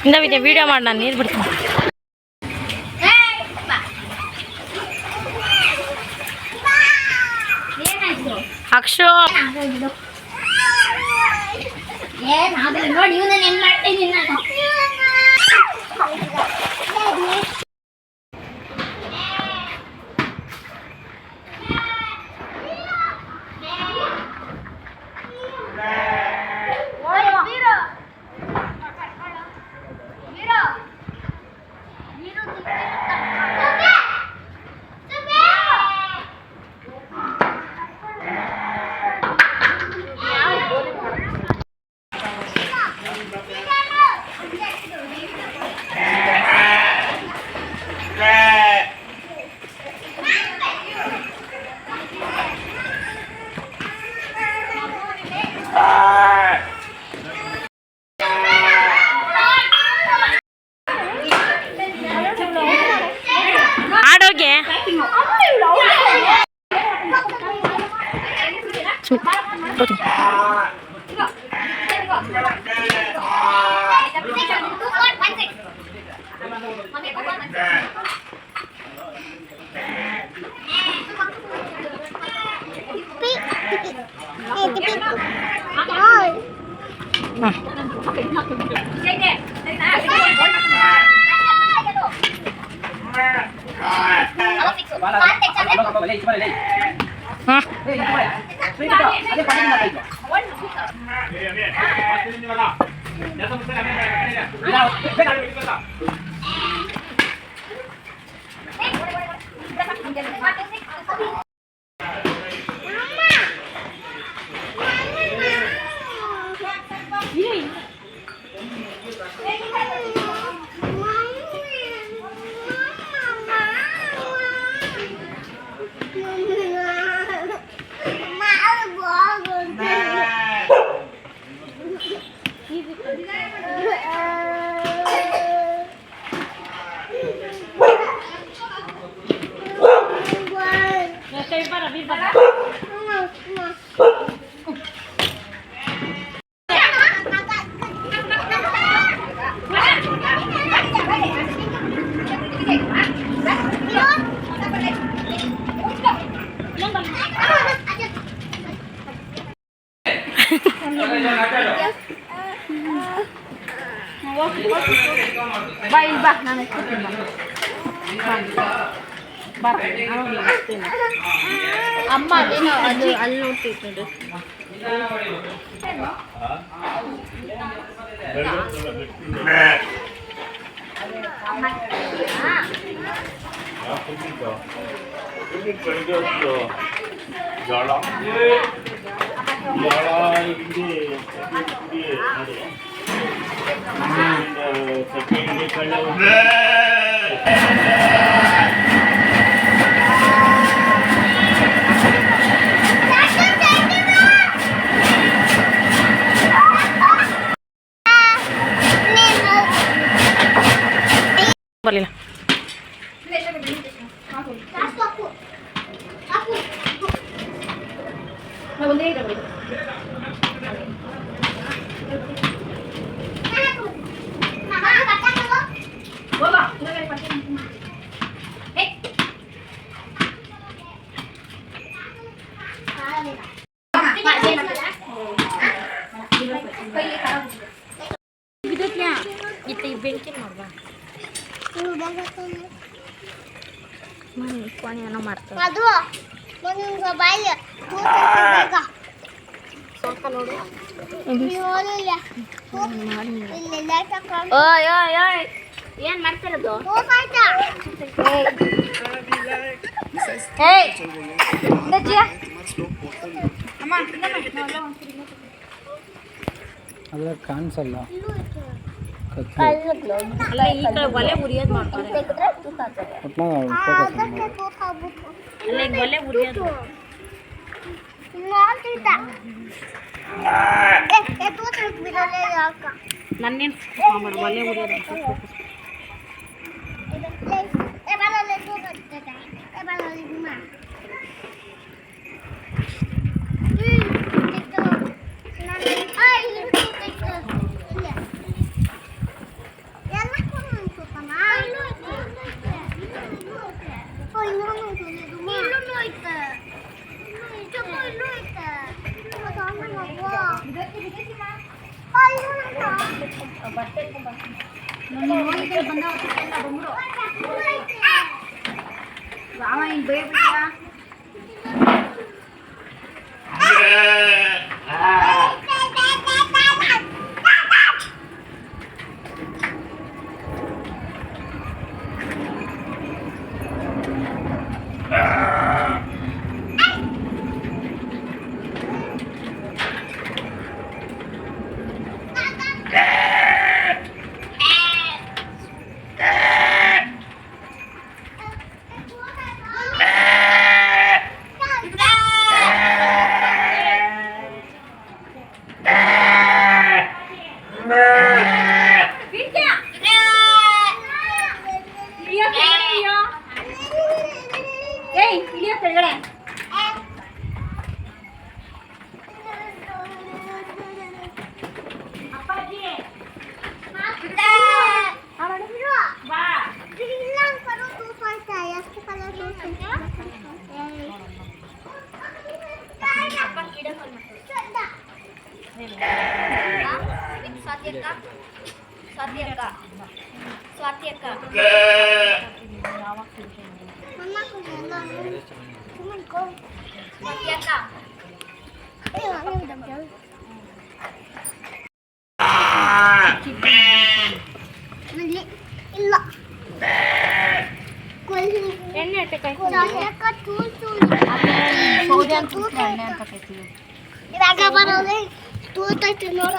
ಇಂದ ವಿಡಿಯೋ ಮಾಡಿ ನಾನು ನೀರು ಬಿಡ್ತೀನಿ. ಅಕ್ಷು ನೋಡಿ ಇವನ್ನ ಏನ್ ಮಾಡ್ತೀನಿ ನಾನು. ಆಡೋಗೆ ಅಮ್ಮ ಅದೇನೋ ಅದು ಅಲ್ಲಿ ನೋಡ್ತಿತ್ತು. ಬರಲಿಲ್ಲ ಬೆಂಕಿ ನೋಡ್ಬಾ ಏನೋ ಮಾಡ್ತಾರೆ ಅದು ಬಾಯಿ ಏನ್ ಮಾಡ್ತಿರೋದು? ಅಲ್ಲ ಕಾಣಿಸಲ್ಲ. ಒಲೆ ಉರಿಯೋದು ಮಾಡ್ತಾರೆ. ಒಲೆ ಉರಿಯೋದು ನನ್ನೇನು ಒಲೆ ಉರಿಯೋದು ರಾಮ ಹಿಂಗ್ ಬೇಯ್ಬಿಟ್ಟ ಇಲ್ಲ ಎಣ್ಣೆ ಅಟ್ಟಕಾಯಿ ಇವಾಗ ಬರೋದೇ ತೂತೈತಿ ನೋಡ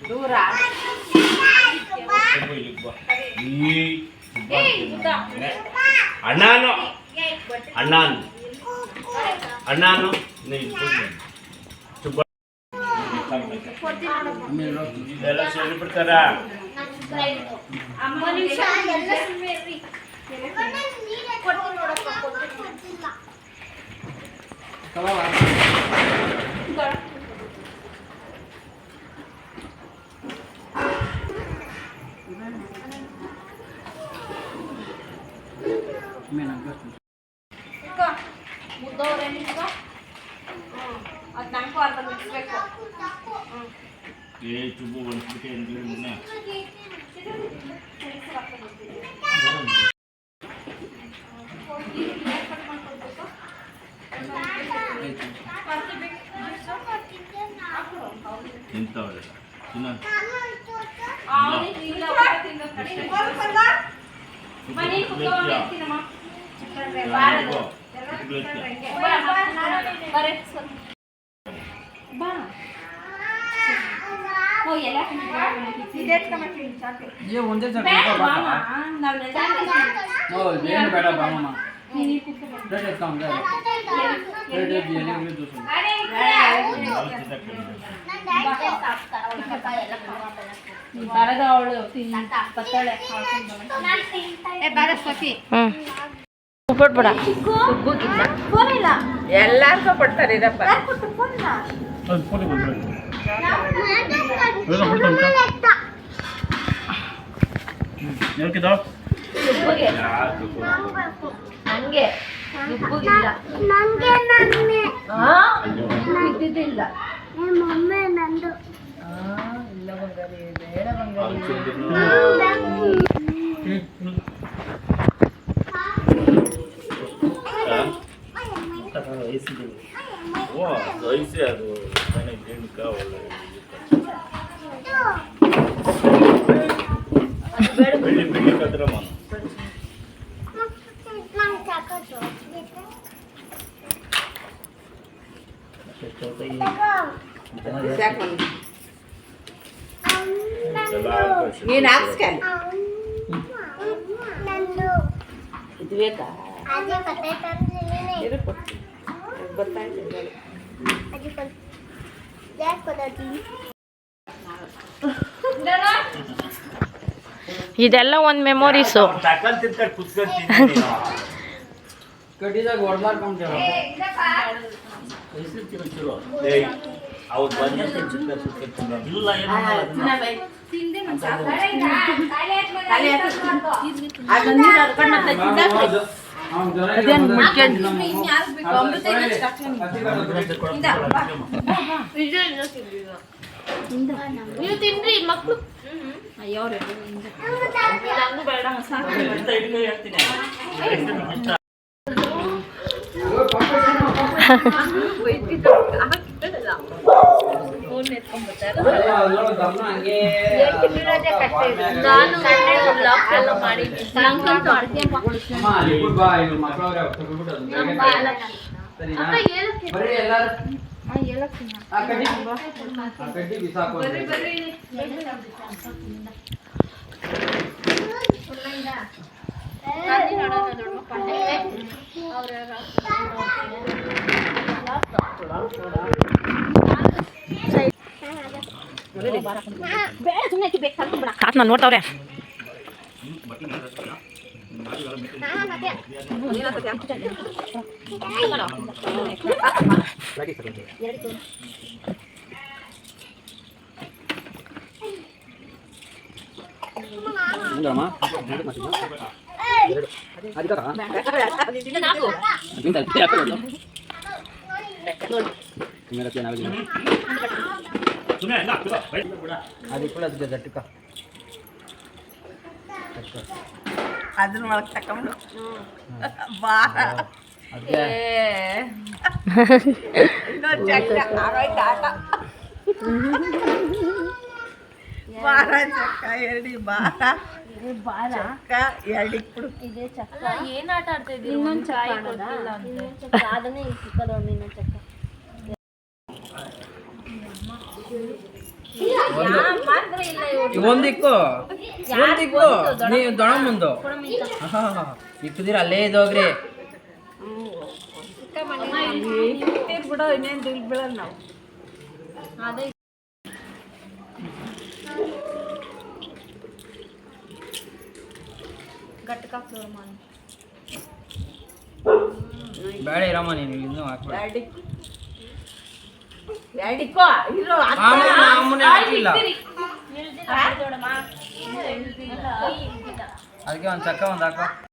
ದೂರ ಅಣ್ಣಾನು ಅಣ್ಣಾನು ಅಣ್ಣಾನು ಎಲ್ಲ ಸೇರಿ ಬಿಡ್ತಾರ ಚುಬ್ಬು ಒಣಸ್ಬಿಟ್ಟೆ ಮುನ್ನ ನಿಂತವಲ್ಲ ಉಪ್ಪಿಟ್ಬಿಡ ಎಲ್ಲಾರ್ಗೂ ಕೊಡ್ತಾರೆ ಇದಪ್ಪ ಹಂಗೆ ಇದ್ದಿದ್ದಿಲ್ಲ ಮಮ್ಮಿ ನಂದು ಇಲ್ಲ ಬಂಗಾರಿ ಬೇಡ ಬಂಗಾರಿ ವಯಸ್ಸೇ ಅದು ಒಳ್ಳೆ ಬೆಳ್ಳಿ ಬೆಳ್ಳಿ ಕದ್ರಮ್ಮ ನೀನು ಹಾಕ್ಸ್ಕ್ಯಾನ್ ಇದು ಬೇಕಾ ಇರು ಕೊಡ್ತೀನಿ ಗೊತ್ತಾಯ್ತು ಇದೆಲ್ಲ ಒಂದು ಮೆಮೊರೀಸು ತಕೊಂಡ್ ತಿಂತ ಕುತ್ಕೊಂತೀನಿ ಕಟ್ಟಿದಾಗ ಹೊಡ್ಲಾರ್ಕೊಂಡ್ಯಾವ ಏಯ್ ಅವ್ರು ಬಂದ ಸುತ್ತ ಇಲ್ಲ ನೀವು ತಿನ್ರಿ ಮಕ್ಕಳು ಅಯ್ಯೋ ಬೇಡ ತಾತ ನೋಡ್ತಾವ್ರೆ ಅದನ್ನ ಒಳಗೆ ತಗೊಂಡು ಬಾರ ಇನ್ನೊಂದು ಚಕ್ಕ ಆರೋಯ್ತು ಆಟ ಬಾರ ಚಕ್ಕ ಎರಡಿ ಬಾರ ಚಕ್ಕ ಎರಡಿಕ್ಬಿಡು ಇದೇ ಚಕ್ಕ ಏನ್ ಆಟ ಆಡ್ತಾ ಇದ್ದೀವಿ ಇನ್ನೊಂದು ಚಕ್ಕ ಅದನ್ನೇ ಸಿಕ್ಕದೊಮ್ಮೆ ಇನ್ನೊಂದು ಚಕ್ಕ ಒಂದಿಕ್ಕು ನೀವು ದೊಣ ಮುಂದು ಇಕ್ಕದಿರ ಅಲ್ಲೇ ಇದ್ದೋಗ್ರಿ ಬಿಡೋ ಇನ್ನೇನು ದುಡ್ಡು ಬೀಳಲ್ಲ ನಾವು ಅದೇ ಗಟ್ಕ ಫ್ಲೋರ್ ಮಾಡಿ ಬೇಡ ಇರಮ್ಮ ನೀನು ಇನ್ನೂ ಹಾಕ್ಬೇಡ ಎರಡಿಕ್ಕೋ ಇರೋ ಅಮ್ಮನೇ ಹಾಕಿಲ್ಲ ಅದಕ್ಕೆ ಒಂದು ಚಕ್ಕ ಒಂದು ಹಾಕೋ